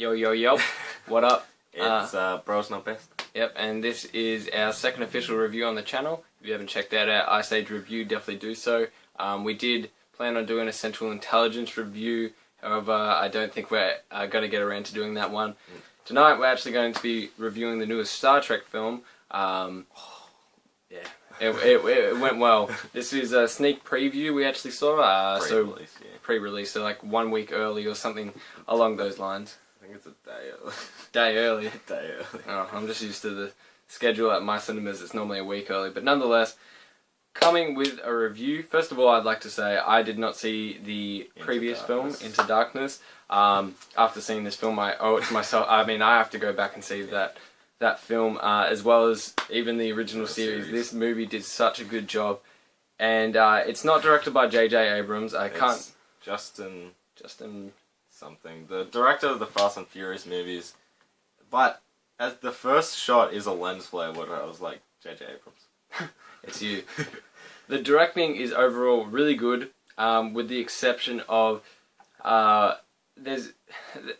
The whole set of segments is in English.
Yo, yo, yo. What up? It's BrosKnowBest. Yep, and this is our second official review on the channel. If you haven't checked out our Ice Age review, definitely do so. We did plan on doing a Central Intelligence review, however, I don't think we're going to get around to doing that one. Tonight, we're actually going to be reviewing the newest Star Trek film. Yeah. It went well. This is a sneak preview we actually saw. Pre-release, yeah. Pre-release, so like 1 week early or something along those lines. I think it's a day early. Day early? Day early. Oh, I'm just used to the schedule at my cinemas. It's normally a week early, but nonetheless, coming with a review. First of all, I'd like to say I did not see the previous film, Into Darkness. After seeing this film, I owe it to myself. I mean, I have to go back and see that film, as well as even the original series. This movie did such a good job, and it's not directed by J.J. Abrams. It's Justin something, the director of the Fast and Furious movies. But as the first shot is a lens flare, what I was like, J.J. Abrams. It's you. The directing is overall really good, with the exception of there's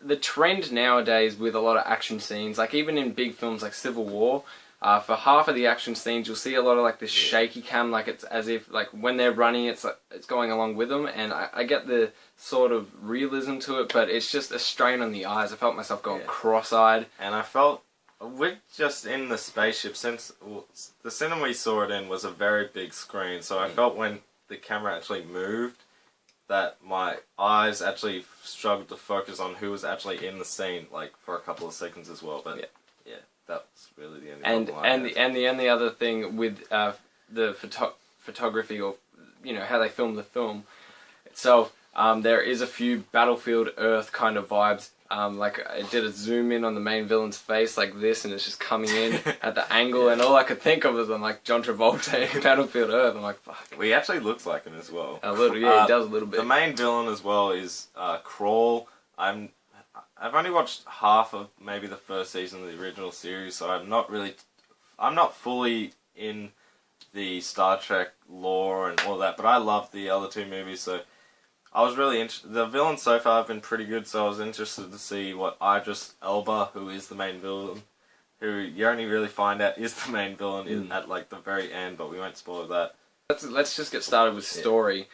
the trend nowadays with a lot of action scenes, like even in big films like Civil War, for half of the action scenes you'll see a lot of like this shaky cam, like it's as if like when they're running it's like it's going along with them, and I get the sort of realism to it, but it's just a strain on the eyes. I felt myself going cross-eyed. And I felt, we're just in the spaceship, since the cinema we saw it in was a very big screen, so I felt when the camera actually moved that my eyes actually struggled to focus on who was actually in the scene, like for a couple of seconds as well. But yeah, that's really the only problem. And the only other thing with the photography, or you know how they filmed the film itself, there is a few Battlefield Earth kind of vibes. Like I did a zoom in on the main villain's face like this, and it's just coming in at the angle, and all I could think of was like John Travolta in Battlefield Earth. I'm like, fuck. Well, he actually looks like him as well. A little, yeah, he does a little bit. The main villain as well is Crawl. I've only watched half of maybe the first season of the original series, so I'm not fully in the Star Trek lore and all that, but I love the other two movies, so I was really interested. The villains so far have been pretty good, so I was interested to see what Idris Elba, who is the main villain, who you only really find out is the main villain at like the very end, but we won't spoil that. Let's just get started with story.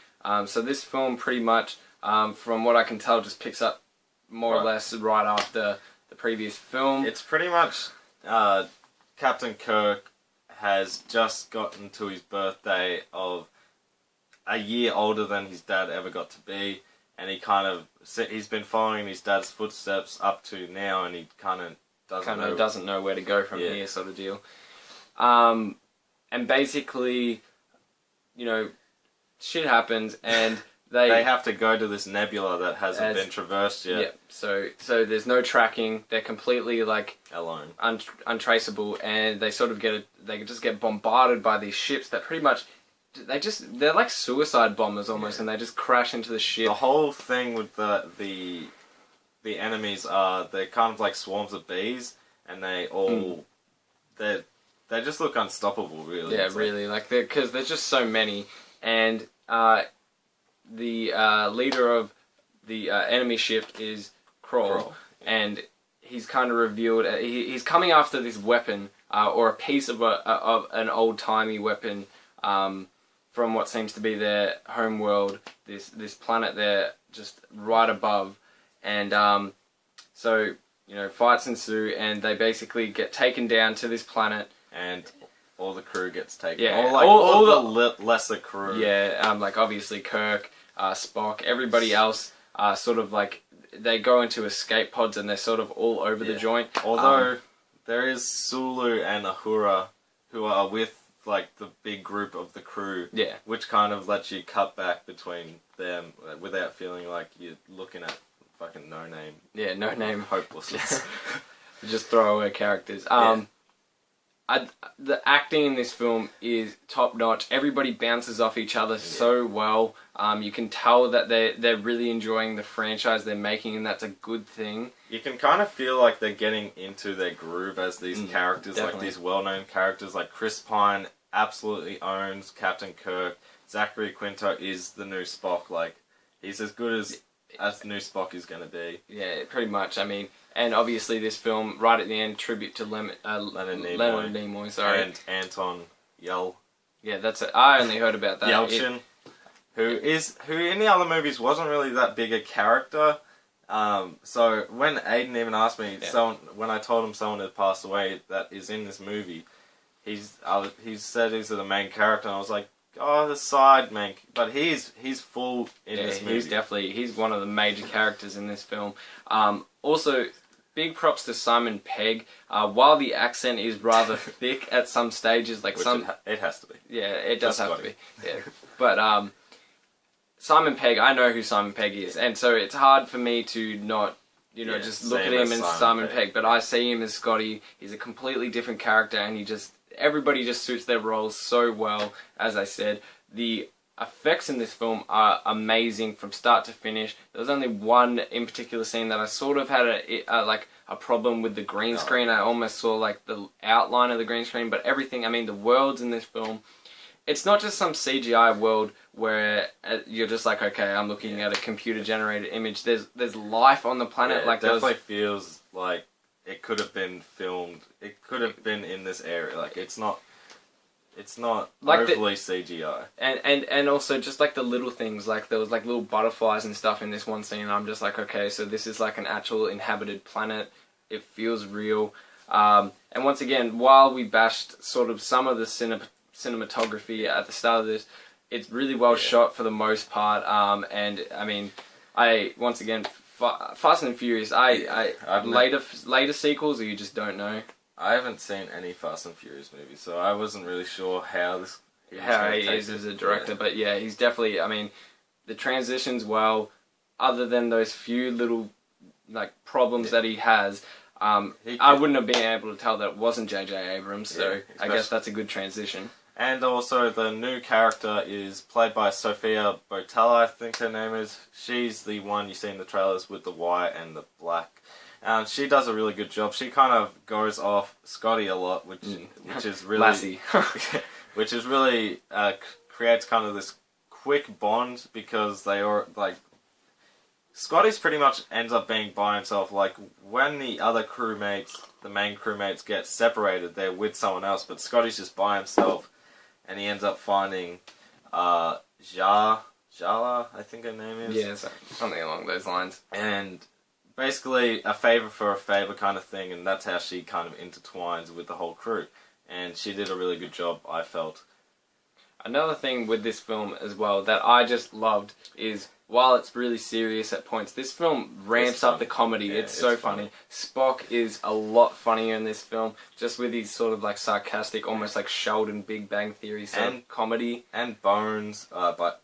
So this film pretty much, from what I can tell, just picks up more or less right after the previous film. It's pretty much Captain Kirk has just gotten to his birthday of a year older than his dad ever got to be, and he's been following his dad's footsteps up to now, and he kind of doesn't know where to go from here, sort of deal. And basically, you know, shit happens, and they have to go to this nebula that hasn't been traversed yet. Yeah, so there's no tracking. They're completely like alone, untraceable, and they sort of they just get bombarded by these ships that pretty much. They're like suicide bombers almost, and they just crash into the ship. The whole thing with the enemies they're kind of like swarms of bees, and they just look unstoppable, really. Yeah, really, like because there's just so many, and the leader of the enemy ship is Crawl. And he's kind of revealed he's coming after this weapon, or a piece of an old timey weapon. From what seems to be their home world, this planet there, just right above, and so you know fights ensue, and they basically get taken down to this planet, and all the crew gets taken. Yeah, all the lesser crew. Yeah, like obviously Kirk, Spock, everybody else, sort of like they go into escape pods, and they're sort of all over the joint. Although there is Sulu and Uhura who are with like the big group of the crew, which kind of lets you cut back between them without feeling like you're looking at fucking no name hopelessness. Just throwaway characters. The acting in this film is top notch. Everybody bounces off each other so well. You can tell that they're really enjoying the franchise they're making, and that's a good thing. You can kind of feel like they're getting into their groove as these characters, like these well-known characters, like Chris Pine absolutely owns Captain Kirk. Zachary Quinto is the new Spock. Like, he's as good as new Spock is going to be. Yeah, pretty much. I mean, And obviously this film, right at the end, tribute to Leonard Nimoy, sorry. And Anton Yell. Yeah, that's it. I only heard about that. Yelchin, who in the other movies wasn't really that big a character. So when Aiden even asked me, when I told him someone had passed away that is in this movie, he said he's the main character, and I was like, oh, the side man, but he's full in this movie. He's one of the major characters in this film. Also, big props to Simon Pegg. While the accent is rather thick at some stages, like it has to be. Yeah, it does have to be. Yeah, but Simon Pegg, I know who Simon Pegg is, and so it's hard for me to not, just look at him as Simon Pegg. But I see him as Scotty. He's a completely different character, and everybody just suits their roles so well. As I said, the effects in this film are amazing from start to finish. There was only one in particular scene that I sort of had a problem with the green screen. I almost saw like the outline of the green screen, but everything, the worlds in this film, it's not just some CGI world where you're just like, okay, I'm looking at a computer-generated image. There's life on the planet. It definitely feels like it could have been filmed. It could have been in this area. Like it's not like overly CGI. And also just like the little things, like there was like little butterflies and stuff in this one scene. And I'm just like, okay, so this is like an actual inhabited planet. It feels real. And once again, while we bashed sort of some of the cinematography at the start of this, it's really well shot for the most part. And once again, Fast and Furious. Later sequels, or you just don't know. I haven't seen any Fast and Furious movies, so I wasn't really sure how he is as a director. Yeah. But yeah, he's definitely. The transitions well. Other than those few little problems that he has, I wouldn't have been able to tell that it wasn't J.J. Abrams. So I guess that's a good transition. And also, the new character is played by Sofia Boutella, I think her name is. She's the one you see in the trailers with the white and the black. She does a really good job. She kind of goes off Scotty a lot, which is really... which is really... creates kind of this quick bond, because they are, Scotty's pretty much ends up being by himself. Like, when the other crewmates, the main crewmates, get separated, they're with someone else, but Scotty's just by himself. And he ends up finding Jala, I think her name is. Yeah, something along those lines. And basically a favour for a favour kind of thing, and that's how she kind of intertwines with the whole crew. And she did a really good job, I felt. Another thing with this film as well that I just loved is, while it's really serious at points, this film ramps up the comedy. Yeah, it's so funny. Spock is a lot funnier in this film, just with his sort of sarcastic, almost like Sheldon Big Bang Theory sort of comedy. And Bones,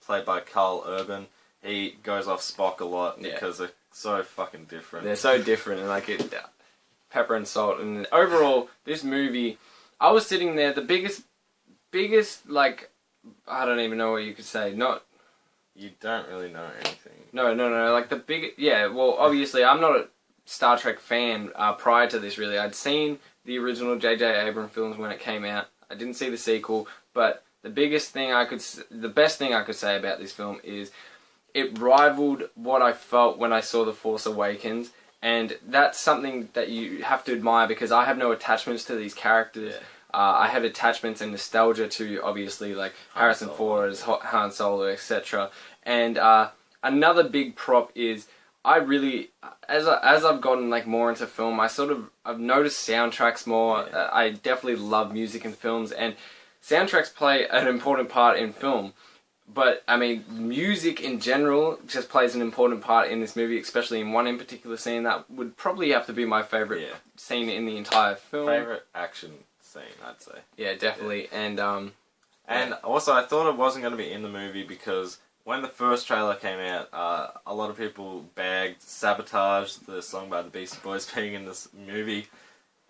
played by Carl Urban, he goes off Spock a lot because they're so fucking different. They're so different, and pepper and salt. And overall, this movie, I was sitting there, the biggest, I don't even know what you could say. You don't really know anything. No. Well, obviously, I'm not a Star Trek fan prior to this, really. I'd seen the original J.J. Abrams films when it came out. I didn't see the sequel, but the best thing I could say about this film is it rivaled what I felt when I saw The Force Awakens, and that's something that you have to admire, because I have no attachments to these characters. Yeah. I have attachments and nostalgia to, obviously, Harrison Ford as Han Solo, etc. And another big prop is, I really, as I've gotten more into film, I've noticed soundtracks more. Yeah. I definitely love music in films, and soundtracks play an important part in film. But, music in general just plays an important part in this movie, especially in one in particular scene that would probably have to be my favourite scene in the entire film. Favourite action scene, I'd say. Yeah, definitely. Yeah. And also, I thought it wasn't going to be in the movie, because when the first trailer came out, a lot of people sabotaged the song by the Beastie Boys being in this movie.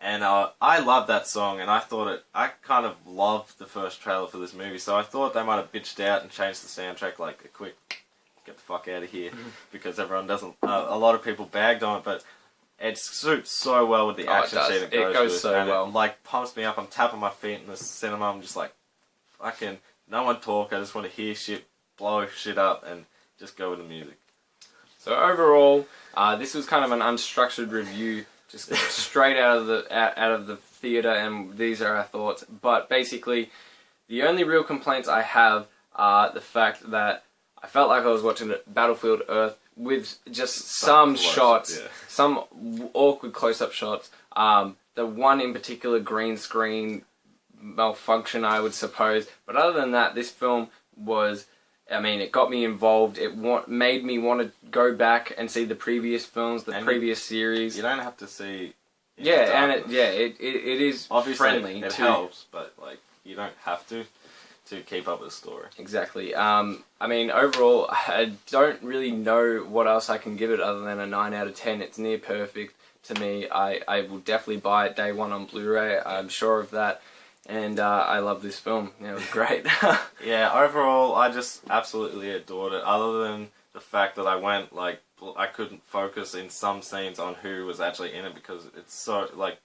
And I loved that song, and I kind of loved the first trailer for this movie, so I thought they might have bitched out and changed the soundtrack a quick, get the fuck out of here, because everyone doesn't, a lot of people bagged on it, but it suits so well with the action scene it goes with, so well. It pumps me up. I'm tapping my feet in the cinema. I'm just fucking, no one talk. I just want to hear shit, blow shit up, and just go with the music. So overall, this was kind of an unstructured review, just straight out of the theater, and these are our thoughts. But basically, the only real complaints I have are the fact that I felt like I was watching Battlefield Earth with just some shots, some awkward close-up shots. The one in particular, green screen malfunction, I would suppose. But other than that, this film was, I mean, it got me involved. It made me want to go back and see the previous films, the previous series. You don't have to see. Yeah, and it is obviously friendly. It helps, but like you don't have to keep up with the story. Exactly. I mean, overall, I don't really know what else I can give it other than a 9 out of 10. It's near perfect to me. I will definitely buy it day one on Blu-ray. I'm sure of that. And I love this film. Yeah, it was great. Yeah, overall, I just absolutely adored it. Other than the fact that I couldn't focus in some scenes on who was actually in it because it's so, like,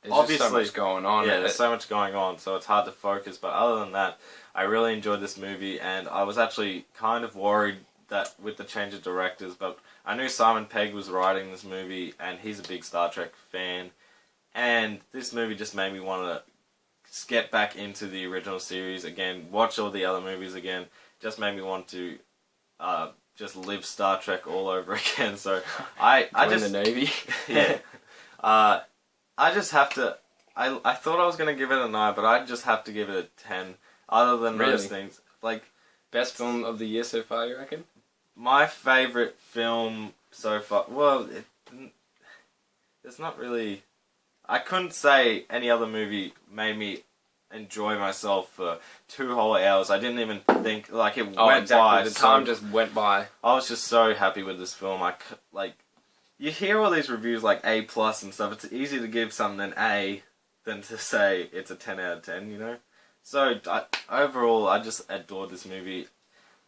There's obviously just so much going on. Yeah, there's so much going on, so it's hard to focus. But other than that, I really enjoyed this movie, and I was actually kind of worried that with the change of directors, but I knew Simon Pegg was writing this movie, and he's a big Star Trek fan, and this movie just made me want to get back into the original series again, watch all the other movies again. Just made me want to just live Star Trek all over again. So I just the Navy. Yeah. I just have to. I thought I was gonna give it a 9, but I just have to give it a 10. Other than those things, like best film of the year so far, you reckon? My favorite film so far. Well, it's not really. I couldn't say any other movie made me enjoy myself for 2 whole hours. I didn't even think, like, it went by. The time just went by. I was just so happy with this film. You hear all these reviews like A+ and stuff. It's easy to give something an A than to say it's a 10 out of 10, you know? So, overall, I just adored this movie.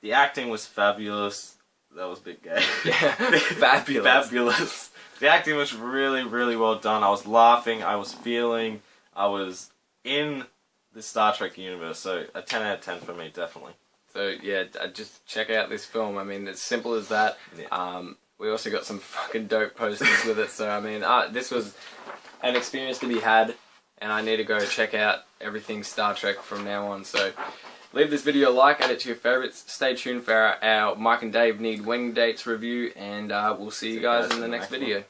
The acting was fabulous. That was a bit gay. Yeah, fabulous. Fabulous. The acting was really, really well done. I was laughing, I was feeling, I was in the Star Trek universe. So a 10 out of 10 for me, definitely. So yeah, just check out this film. I mean, it's simple as that. Yeah. We also got some fucking dope posters with it. So I mean, this was an experience to be had, and I need to go check out everything Star Trek from now on. So leave this video a like, add it to your favorites. Stay tuned for our Mike and Dave Need Wedding Dates review, and we'll see you guys in the next video.